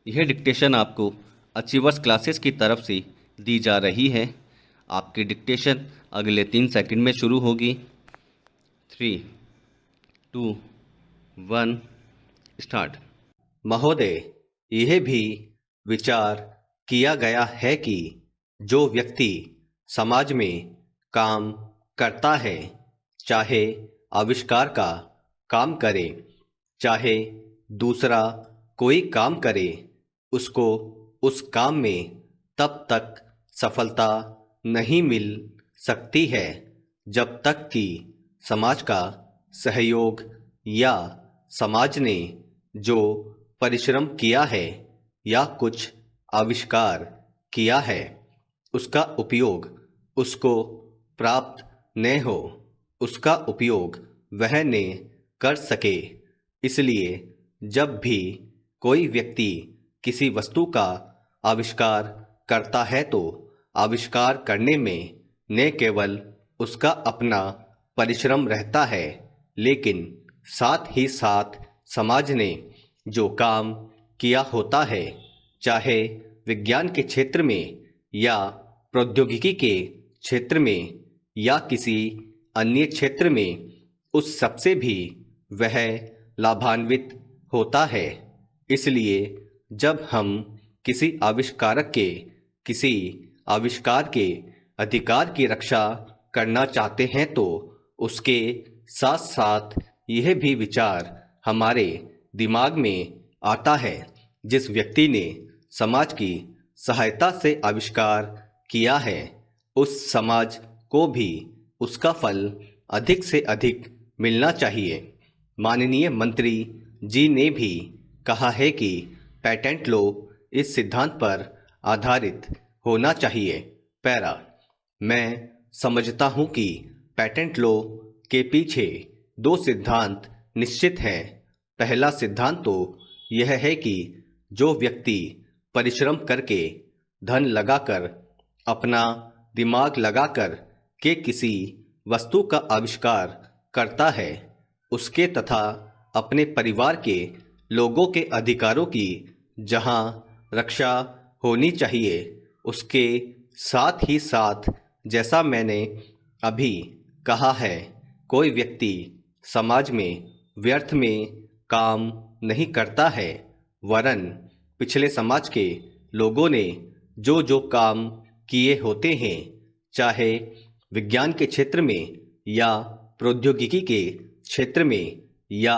यह डिक्टेशन आपको achievers classes की तरफ से दी जा रही है। आपकी डिक्टेशन अगले 3 सेकंड में शुरू होगी। 3, 2, 1 स्टार्ट। महोदय, यह भी विचार किया गया है कि जो व्यक्ति समाज में काम करता है, चाहे आविष्कार का काम करे, चाहे दूसरा कोई काम करे, उसको उस काम में तब तक सफलता नहीं मिल सकती है जब तक कि समाज का सहयोग या समाज ने जो परिश्रम किया है या कुछ आविष्कार किया है उसका उपयोग उसको प्राप्त न हो, उसका उपयोग वह न कर सके। इसलिए जब भी कोई व्यक्ति किसी वस्तु का आविष्कार करता है तो आविष्कार करने में न केवल उसका अपना परिश्रम रहता है, लेकिन साथ ही साथ समाज ने जो काम किया होता है, चाहे विज्ञान के क्षेत्र में या प्रौद्योगिकी के क्षेत्र में या किसी अन्य क्षेत्र में, उस सबसे भी वह लाभान्वित होता है। इसलिए जब हम किसी आविष्कारक के किसी आविष्कार के अधिकार की रक्षा करना चाहते हैं तो उसके साथ साथ यह भी विचार हमारे दिमाग में आता है, जिस व्यक्ति ने समाज की सहायता से आविष्कार किया है उस समाज को भी उसका फल अधिक से अधिक मिलना चाहिए। माननीय मंत्री जी ने भी कहा है कि पेटेंट लॉ इस सिद्धांत पर आधारित होना चाहिए। पैरा, मैं समझता हूँ कि पेटेंट लॉ के पीछे 2 सिद्धांत निश्चित हैं। पहला सिद्धांत तो यह है कि जो व्यक्ति परिश्रम करके, धन लगाकर, अपना दिमाग लगाकर के किसी वस्तु का आविष्कार करता है, उसके तथा अपने परिवार के लोगों के अधिकारों की जहां रक्षा होनी चाहिए, उसके साथ ही साथ जैसा मैंने अभी कहा है, कोई व्यक्ति समाज में व्यर्थ में काम नहीं करता है, वरन पिछले समाज के लोगों ने जो जो काम किए होते हैं, चाहे विज्ञान के क्षेत्र में या प्रौद्योगिकी के क्षेत्र में या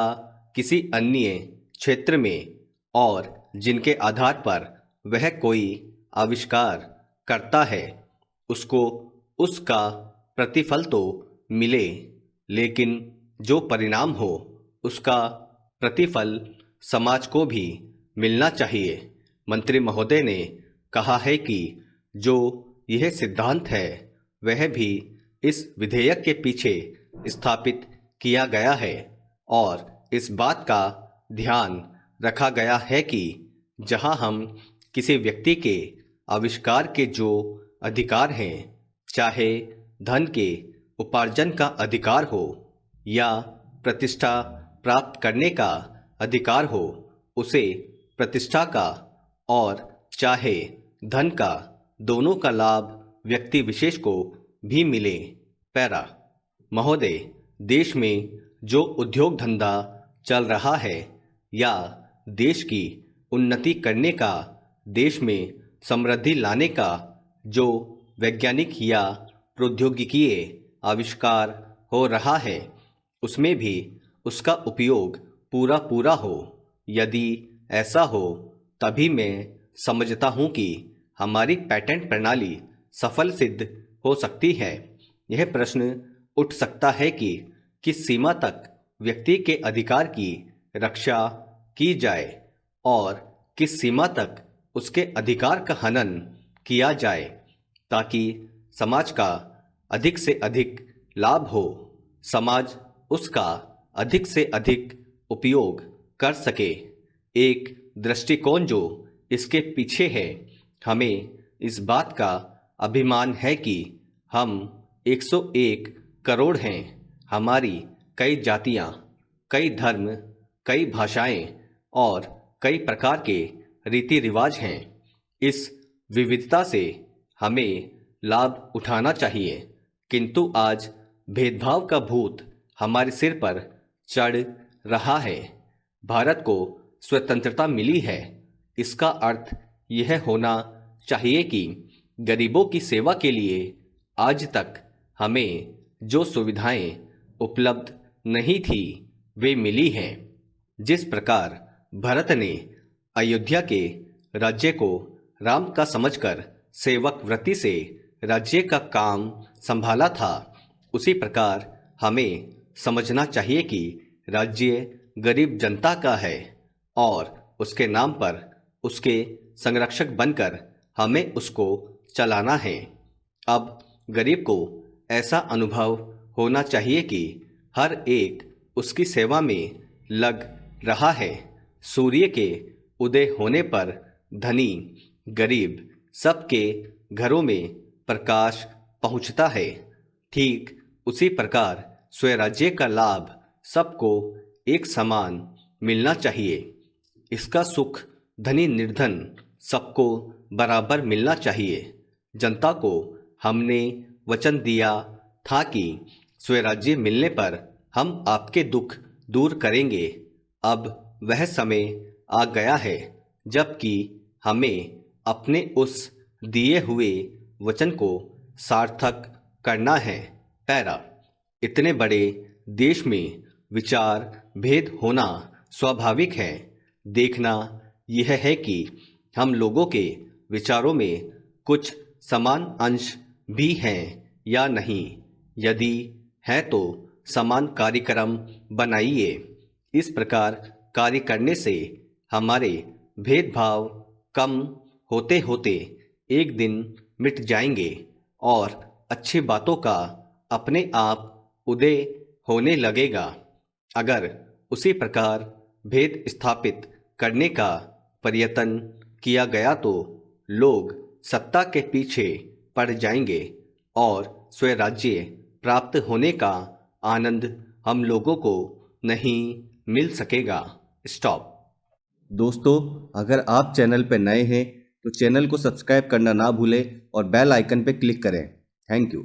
किसी अन्य क्षेत्र में, और जिनके आधार पर वह कोई आविष्कार करता है, उसको उसका प्रतिफल तो मिले, लेकिन जो परिणाम हो उसका प्रतिफल समाज को भी मिलना चाहिए। मंत्री महोदय ने कहा है कि जो यह सिद्धांत है वह भी इस विधेयक के पीछे स्थापित किया गया है और इस बात का ध्यान रखा गया है कि जहां हम किसी व्यक्ति के आविष्कार के जो अधिकार हैं, चाहे धन के उपार्जन का अधिकार हो या प्रतिष्ठा प्राप्त करने का अधिकार हो, उसे प्रतिष्ठा का और चाहे धन का, दोनों का लाभ व्यक्ति विशेष को भी मिले। पैरा, महोदय, देश में जो उद्योग धंधा चल रहा है या देश की उन्नति करने का, देश में समृद्धि लाने का जो वैज्ञानिक या प्रौद्योगिकीय आविष्कार हो रहा है, उसमें भी उसका उपयोग पूरा पूरा हो। यदि ऐसा हो तभी मैं समझता हूँ कि हमारी पेटेंट प्रणाली सफल सिद्ध हो सकती है। यह प्रश्न उठ सकता है कि किस सीमा तक व्यक्ति के अधिकार की रक्षा की जाए और किस सीमा तक उसके अधिकार का हनन किया जाए, ताकि समाज का अधिक से अधिक लाभ हो, समाज उसका अधिक से अधिक उपयोग कर सके। एक दृष्टिकोण जो इसके पीछे है, हमें इस बात का अभिमान है कि हम 101 करोड़ हैं। हमारी कई जातियां, कई धर्म, कई भाषाएं और कई प्रकार के रीति रिवाज हैं। इस विविधता से हमें लाभ उठाना चाहिए, किंतु आज भेदभाव का भूत हमारे सिर पर चढ़ रहा है। भारत को स्वतंत्रता मिली है, इसका अर्थ यह होना चाहिए कि गरीबों की सेवा के लिए आज तक हमें जो सुविधाएं उपलब्ध नहीं थी वे मिली हैं। जिस प्रकार भरत ने अयोध्या के राज्य को राम का समझकर सेवक वृत्ति से राज्य का काम संभाला था, उसी प्रकार हमें समझना चाहिए कि राज्य गरीब जनता का है और उसके नाम पर उसके संरक्षक बनकर हमें उसको चलाना है। अब गरीब को ऐसा अनुभव होना चाहिए कि हर एक उसकी सेवा में लग रहा है। सूर्य के उदय होने पर धनी गरीब सबके घरों में प्रकाश पहुंचता है। ठीक उसी प्रकार स्वराज्य का लाभ सबको एक समान मिलना चाहिए। इसका सुख धनी निर्धन सबको बराबर मिलना चाहिए। जनता को हमने वचन दिया था कि स्वराज्य मिलने पर हम आपके दुख दूर करेंगे। अब वह समय आ गया है जबकि हमें अपने उस दिए हुए वचन को सार्थक करना है। पैरा, इतने बड़े देश में विचार भेद होना स्वाभाविक है। देखना यह है कि हम लोगों के विचारों में कुछ समान अंश भी हैं या नहीं। यदि है तो समान कार्यक्रम बनाइए। इस प्रकार कार्य करने से हमारे भेदभाव कम होते होते एक दिन मिट जाएंगे और अच्छी बातों का अपने आप उदय होने लगेगा। अगर उसी प्रकार भेद स्थापित करने का प्रयत्न किया गया तो लोग सत्ता के पीछे पड़ जाएंगे और स्वराज्य प्राप्त होने का आनंद हम लोगों को नहीं मिल सकेगा। स्टॉप। दोस्तों, अगर आप चैनल पर नए हैं तो चैनल को सब्सक्राइब करना ना भूलें और बेल आइकन पर क्लिक करें। Thank you.